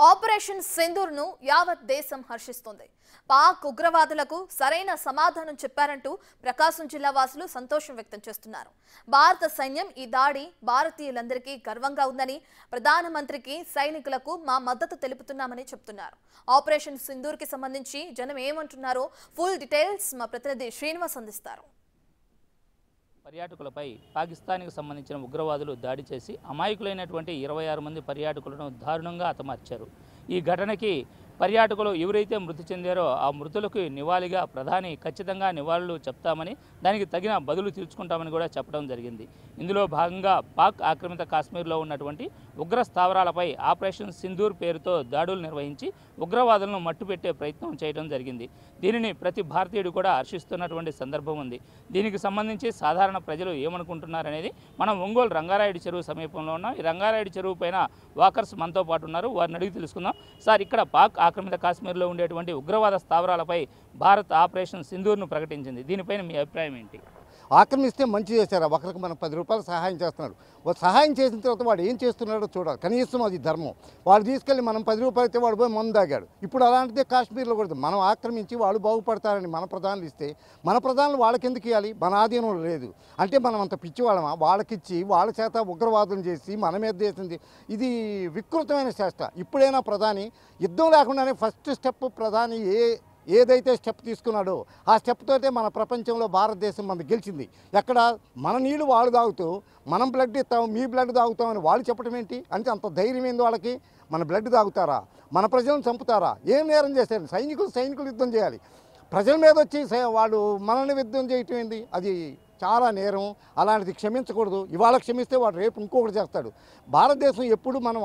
Operation సింధూర్ను యావత్ దేశం హర్షిస్తోంది. పాక్ ఉగ్రవాదులకు సరైన సమాధానం చెప్పారంటూ ప్రకాశం జిల్లా వాసులు సంతోషం వ్యక్తం చేస్తున్నారు. భారత సైన్యం ఈ దాడి భారతీయులందరికీ గర్వంగా ఉందని, ప్రధానమంత్రికి సైనికులకు మా మద్దతు తెలుపుతున్నామని చెప్తున్నారు. ఆపరేషన్ సింధూర్కి సంబంధించి జనం ఏమంటున్నారో ఫుల్ డీటెయిల్స్ మా ప్రతినిధి శ్రీనివాస్ అందిస్తారు. పర్యాటకులపై పాకిస్తాన్కి సంబంధించిన ఉగ్రవాదులు దాడి చేసి అమాయకులైనటువంటి 26 మంది పర్యాటకులను దారుణంగా హతమార్చారు. ఈ ఘటనకి పర్యాటకులు ఎవరైతే మృతి చెందారో ఆ మృతులకు నివాళిగా ప్రధాని ఖచ్చితంగా నివాళులు చెప్తామని, దానికి తగిన బదులు తీర్చుకుంటామని కూడా చెప్పడం జరిగింది. ఇందులో భాగంగా పాక్ ఆక్రమిత కాశ్మీర్లో ఉన్నటువంటి ఉగ్ర స్థావరాలపై ఆపరేషన్ సింధూర్ పేరుతో దాడులు నిర్వహించి ఉగ్రవాదులను మట్టుపెట్టే ప్రయత్నం చేయడం జరిగింది. దీనిని ప్రతి భారతీయుడు కూడా హర్షిస్తున్నటువంటి సందర్భం ఉంది. దీనికి సంబంధించి సాధారణ ప్రజలు ఏమనుకుంటున్నారనేది మనం ఒంగోలు రంగారాయుడు చెరువు సమీపంలో ఉన్నాం. ఈ రంగారాయుడు చెరువు పైన వాకర్స్ మనతో పాటు ఉన్నారు. వారిని అడిగి తెలుసుకుందాం. సార్, ఇక్కడ పాక్ ఆక్రమిత కాశ్మీర్లో ఉండేటువంటి ఉగ్రవాద స్థావరాలపై భారత్ ఆపరేషన్ సింధూర్ను ప్రకటించింది. దీనిపైన మీ అభిప్రాయం ఏంటి? ఆక్రమిస్తే మంచి చేశారు. ఒకరికి మనం 10 రూపాయలు సహాయం చేస్తున్నాడు. సహాయం చేసిన తర్వాత వాడు ఏం చేస్తున్నాడో చూడాలి. కనీసం అది ధర్మం. వాడు తీసుకెళ్ళి మనం 10 రూపాయలు ఇస్తే వాడు పోయి మందు తాగాడు. ఇప్పుడు అలాంటిదే కాశ్మీర్లో కూడా మనం ఆక్రమించి వాళ్ళు బాగుపడతారని మన ప్రధానులు ఇస్తే మన ప్రధానులు వాళ్ళకి ఎందుకు ఇవ్వాలి? మన ఆధీనంలో లేదు అంటే మనం అంత పిచ్చివాళ్ళమా? వాళ్ళకిచ్చి వాళ్ళ చేత ఉగ్రవాదం చేసి మన మీద చేసింది ఇది వికృతమైన చేష్ట. ఇప్పుడైనా ప్రధాని యుద్ధం లేకుండానే ఫస్ట్ స్టెప్ ప్రధాని ఏదైతే స్టెప్ తీసుకున్నాడో ఆ స్టెప్ తోటే మన ప్రపంచంలో భారతదేశం మనది గెలిచింది. ఎక్కడ మన నీళ్ళు వాళ్ళు తాగుతూ మనం బ్లడ్ ఇస్తాం, మీ బ్లడ్ తాగుతామని వాళ్ళు చెప్పడం ఏంటి? అంటే అంత ధైర్యం ఏంది వాళ్ళకి? మన బ్లడ్ తాగుతారా? మన ప్రజలను చంపుతారా? ఏం నేరం చేశారు? సైనికులు యుద్ధం చేయాలి. ప్రజల మీద వచ్చి వాళ్ళు మనల్ని యుద్ధం చేయటం ఏంది? అది చాలా నేరం. అలాంటిది క్షమించకూడదు. ఇవాళ క్షమిస్తే వాడు రేపు ఇంకొకటి చేస్తాడు. భారతదేశం ఎప్పుడు మన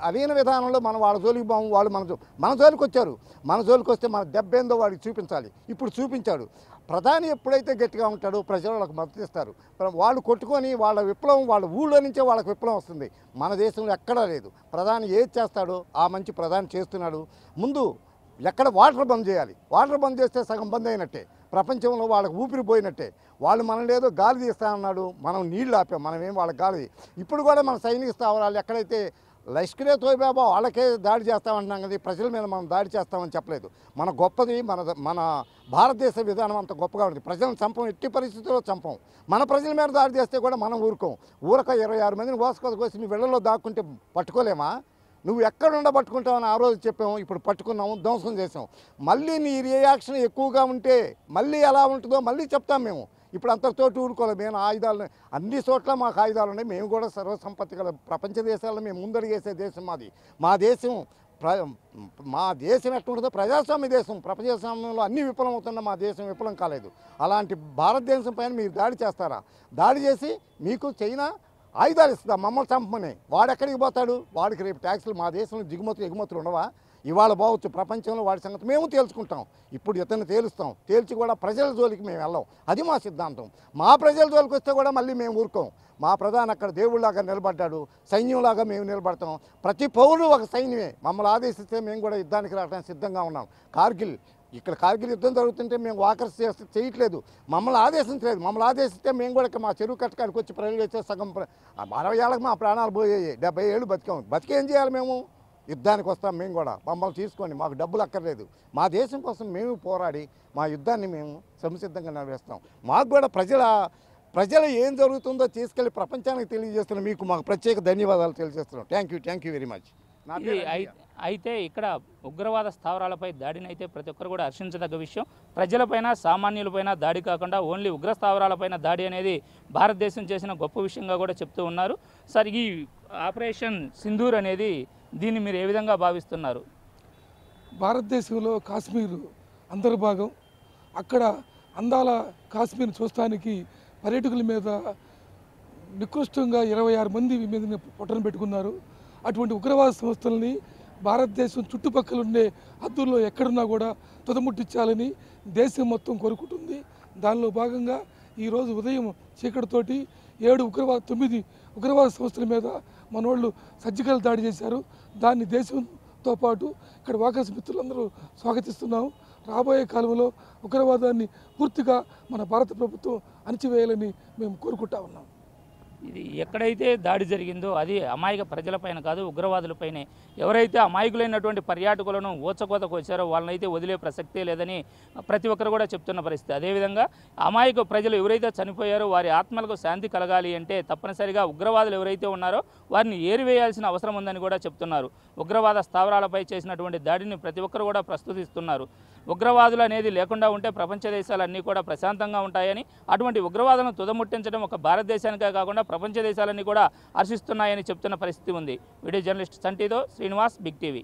అలీన విధానంలో మనం వాళ్ళ జోలికి బాము, వాళ్ళు మన జోలికి వచ్చారు. మన జోలికి వస్తే మన దెబ్బేందో వాడికి చూపించాలి. ఇప్పుడు చూపించాడు. ప్రధాని ఎప్పుడైతే గట్టిగా ఉంటాడో ప్రజలు వాళ్ళకి మద్దతు ఇస్తారు. వాళ్ళు కొట్టుకొని వాళ్ళ విప్లవం వాళ్ళ ఊళ్ళో నుంచే వాళ్ళకి విప్లవం వస్తుంది. మన దేశంలో ఎక్కడా లేదు. ప్రధాని ఏది చేస్తాడో ఆ మంచి ప్రధాని చేస్తున్నాడు. ముందు ఎక్కడ వాటర్ బంద్ చేయాలి. వాటర్ బంద్ చేస్తే సగం బంద్ అయినట్టే. ప్రపంచంలో వాళ్ళకి ఊపిరి పోయినట్టే. వాళ్ళు మనల్ని ఏదో గాలి తీస్తానన్నాడు, మనం నీళ్లు ఆపాం. మనమేం వాళ్ళ గాలి. ఇప్పుడు కూడా మన సైనిక స్థావరాలు ఎక్కడైతే లష్కరే తోయిబాబా వాళ్ళకే దాడి చేస్తామంటున్నాం కదా, ప్రజల మీద మనం దాడి చేస్తామని చెప్పలేదు. మన గొప్పది మన భారతదేశ విధానం అంత గొప్పగా ఉంది. ప్రజలను చంపం, ఎట్టి పరిస్థితుల్లో చంపం. మన ప్రజల మీద దాడి చేస్తే కూడా మనం ఊరుకోం. 26 మందిని కోసి నువ్వు వెళ్ళలో దాక్కుంటే పట్టుకోలేమా? నువ్వు ఎక్కడ ఉండబట్టుకుంటావని ఆ రోజు చెప్పాము. ఇప్పుడు పట్టుకున్నాము, ధ్వంసం చేసాం. మళ్ళీ నీ రియాక్షన్ ఎక్కువగా ఉంటే మళ్ళీ ఎలా ఉంటుందో మళ్ళీ చెప్తాం మేము. ఇప్పుడు అంతటితో ఊరుకోలేదు. మేము ఆయుధాలు అన్ని చోట్ల మాకు ఆయుధాలు ఉన్నాయి. మేము కూడా సర్వసంపత్తి గల ప్రపంచ దేశాల్లో మేము ముందడిగేసే దేశం మాది. మా దేశం ఎట్లుంటుందో ప్రజాస్వామ్య దేశం. ప్రజాస్వామ్యంలో అన్ని విఫలం అవుతున్నా మా దేశం విఫలం కాలేదు. అలాంటి భారతదేశం పైన మీరు దాడి చేస్తారా? దాడి చేసి మీకు చైనా ఆయుధాలు ఇస్తుందా మమ్మల్ని చంపమని? వాడెక్కడికి పోతాడు? వాడికి రేపు ట్యాక్సులు మా దేశంలో ఎగుమతులు ఉండవా? ఇవాళ పోవచ్చు. ప్రపంచంలో వాడి సంగతి మేము తేల్చుకుంటాం. ఇప్పుడు ఇతన్ని తేలుస్తాం. తేల్చి కూడా ప్రజల జోలికి మేము వెళ్ళాం. అది మా సిద్ధాంతం. మా ప్రజల జోలికి వస్తే కూడా మళ్ళీ మేము ఊరుకోం. మా ప్రధాని అక్కడ దేవుళ్ళలాగా నిలబడ్డాడు. సైన్యంలాగా మేము నిలబడతాం. ప్రతి పౌరుడు ఒక సైన్యమే. మమ్మల్ని ఆదేశిస్తే మేము కూడా యుద్ధానికి రావడానికి సిద్ధంగా ఉన్నాం. ఇక్కడ కార్గిల్ యుద్ధం జరుగుతుంటే మేము వాకర్స్ చేయట్లేదు. మమ్మల్ని ఆదేశించలేదు. మమ్మల్ని ఆదేశిస్తే మేము కూడా మా చెరువు కట్టకాడికి వచ్చి ప్రజలు చేస్తే సగం 60 ఏళ్ళకి మా ప్రాణాలు పోయాయి. 70 ఏళ్ళు బతికేం చేయాలి? మేము యుద్ధానికి వస్తాం. మేము కూడా మమ్మల్ని తీసుకోండి, మాకు డబ్బులు అక్కర్లేదు. మా దేశం కోసం మేము పోరాడి మా యుద్ధాన్ని మేము సంసిద్ధంగా నడివేస్తాం. మాకు కూడా ప్రజలు ఏం జరుగుతుందో తీసుకెళ్ళి ప్రపంచానికి తెలియజేస్తున్నాం. మీకు మాకు ప్రత్యేక ధన్యవాదాలు తెలియజేస్తున్నాం. Thank you very much. అయితే ఇక్కడ ఉగ్రవాద స్థావరాలపై దాడిని అయితే ప్రతి ఒక్కరు కూడా హర్షించదగ్గ విషయం. ప్రజలపైన సామాన్యులపైన దాడి కాకుండా ఓన్లీ ఉగ్ర స్థావరాలపైన దాడి అనేది భారతదేశం చేసిన గొప్ప విషయంగా కూడా చెప్తూ ఉన్నారు. సార్, ఈ ఆపరేషన్ సింధూర్ అనేది దీన్ని మీరు ఏ విధంగా భావిస్తున్నారు? భారతదేశంలో కాశ్మీర్ అంతర్భాగం. అక్కడ అందాల కాశ్మీర్ చూస్తానికి పర్యాటకుల మీద నికృష్టంగా 26 మంది మీద పొట్టను పెట్టుకున్నారు. అటువంటి ఉగ్రవాద సంస్థలని భారతదేశం చుట్టుపక్కల ఉండే హద్దుల్లో ఎక్కడున్నా కూడా తుదముట్టించాలని దేశం మొత్తం కోరుకుంటుంది. దానిలో భాగంగా ఈరోజు ఉదయం చీకటితోటి 9 ఉగ్రవాద సంస్థల మీద మనోళ్ళు సర్జికల్ దాడి చేశారు. దాన్ని దేశంతో పాటు ఇక్కడ వాకర్స్ మిత్రులందరూ స్వాగతిస్తున్నాము. రాబోయే కాలంలో ఉగ్రవాదాన్ని పూర్తిగా మన భారత ప్రభుత్వం అణచివేయాలని మేము కోరుకుంటా ఉన్నాం. ఇది ఎక్కడైతే దాడి జరిగిందో అది అమాయక ప్రజలపైన కాదు, ఉగ్రవాదులపైనే. ఎవరైతే అమాయకులైనటువంటి పర్యాటకులను ఊచకోతకు వచ్చారో వాళ్ళనైతే వదిలే ప్రసక్తే లేదని ప్రతి ఒక్కరు కూడా చెప్తున్న పరిస్థితి. అదేవిధంగా అమాయక ప్రజలు ఎవరైతే చనిపోయారో వారి ఆత్మలకు శాంతి కలగాలి అంటే తప్పనిసరిగా ఉగ్రవాదులు ఎవరైతే ఉన్నారో వారిని ఏరివేయాల్సిన అవసరం ఉందని కూడా చెప్తున్నారు. ఉగ్రవాద స్థావరాలపై చేసినటువంటి దాడిని ప్రతి ఒక్కరు కూడా ప్రస్తుతిస్తున్నారు. ఉగ్రవాదులు అనేది లేకుండా ఉంటే ప్రపంచ దేశాలన్నీ కూడా ప్రశాంతంగా ఉంటాయని, అటువంటి ఉగ్రవాదులను తుదముట్టించడం ఒక భారతదేశానికే కాకుండా ప్రపంచ దేశాలన్నీ కూడా హర్షిస్తున్నాయని చెప్తున్న పరిస్థితి ఉంది. వీడియో జర్నలిస్ట్ సంటితో శ్రీనివాస్, బిగ్ టీవీ.